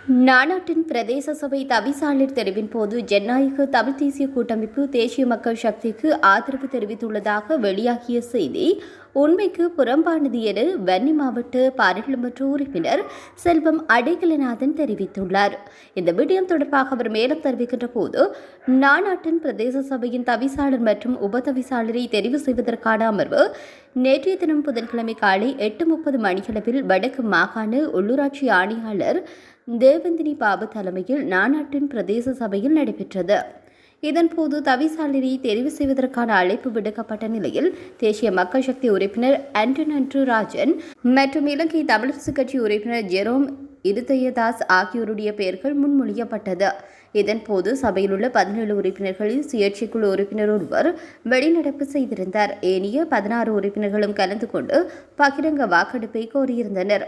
நானாட்டின் பிரதேச சபை தவிசாளர் தெரிவின் போது ஜனநாயக தமிழ் தேசிய கூட்டமைப்பு தேசிய மக்கள் சக்திக்கு ஆதரவு தெரிவித்துள்ளதாக வெளியாகிய செய்தி உண்மைக்கு புறம்பானது என வன்னி மாவட்ட பாராளுமன்ற உறுப்பினர் செல்வம் அடைக்கலநாதன் தெரிவித்துள்ளார். இந்த விடயம் தொடர்பாக அவர் மேலும் தெரிவிக்கின்ற போது, நானாட்டின் பிரதேச சபையின் தவிசாளர் மற்றும் உப தவிசாளரை தெரிவு செய்வதற்கான அமர்வு நேற்றைய தினம் புதன்கிழமை காலை 8:30 மணியளவில் வடக்கு மாகாண உள்ளூராட்சி ஆணையாளர் தேவந்தினி பாபு தலைமையில் நானாட்டின் பிரதேச சபையில் நடைபெற்றது. இதன்போது தவிசாளரை தெரிவு செய்வதற்கான அழைப்பு விடுக்கப்பட்ட நிலையில் தேசிய மக்கள் சக்தி உறுப்பினர் ஆண்டனி ராஜன் மற்றும் இலங்கை தமிழரசுக் கட்சி உறுப்பினர் ஜெரோம் இருதயதாஸ் ஆகியோருடைய பெயர்கள் முன்மொழியப்பட்டது. இதன்போது சபையில் உள்ள 17 உறுப்பினர்களில் சுயேட்சைக்குழு உறுப்பினர் ஒருவர் வெளிநடப்பு செய்திருந்தார். ஏனைய 16 உறுப்பினர்களும் கலந்து கொண்டு பகிரங்க வாக்கெடுப்பை கோரியிருந்தனர்.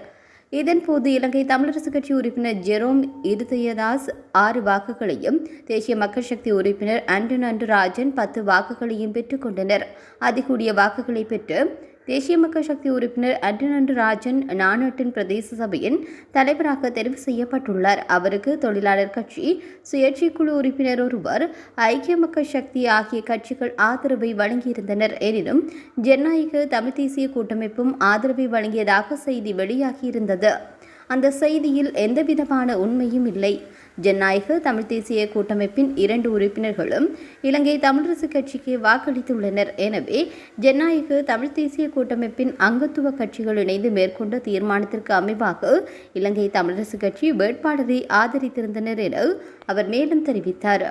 இதன்போது இலங்கை தமிழரசுக் கட்சி உறுப்பினர் ஜெரோம் இருதயதாஸ் 6 வாக்குகளையும் தேசிய மக்கள் சக்தி உறுப்பினர் ஆண்டனி ராஜன் 10 வாக்குகளையும் பெற்றுக் கொண்டனர். அதிகூடிய வாக்குகளை பெற்று தேசிய மக்கள் சக்தி உறுப்பினர் ஆண்டனி ராஜன் நானாட்டின் பிரதேச சபையின் தலைவராக தெரிவு செய்யப்பட்டுள்ளார். அவருக்கு தொழிலாளர் கட்சி, சுயேட்சை குழு உறுப்பினர் ஒருவர், ஐக்கிய மக்கள் சக்தி ஆகிய கட்சிகள் ஆதரவை வழங்கியிருந்தனர். எனினும் ஜனநாயக தமிழ் தேசிய கூட்டமைப்பும் ஆதரவை வழங்கியதாக செய்தி வெளியாகியிருந்தது. அந்த செய்தியில் எந்தவிதமான உண்மையும் இல்லை. ஜனநாயக தமிழ் தேசிய கூட்டமைப்பின் 2 உறுப்பினர்களும் இலங்கை தமிழரசுக் கட்சிக்கு வாக்களித்துள்ளனர். எனவே ஜனநாயக தமிழ் தேசிய கூட்டமைப்பின் அங்கத்துவ கட்சிகள் இணைந்து மேற்கொண்ட தீர்மானத்திற்கு அமைவாக இலங்கை தமிழரசுக் கட்சி வேட்பாளரை ஆதரித்திருந்தனர் என அவர் மேலும் தெரிவித்தார்.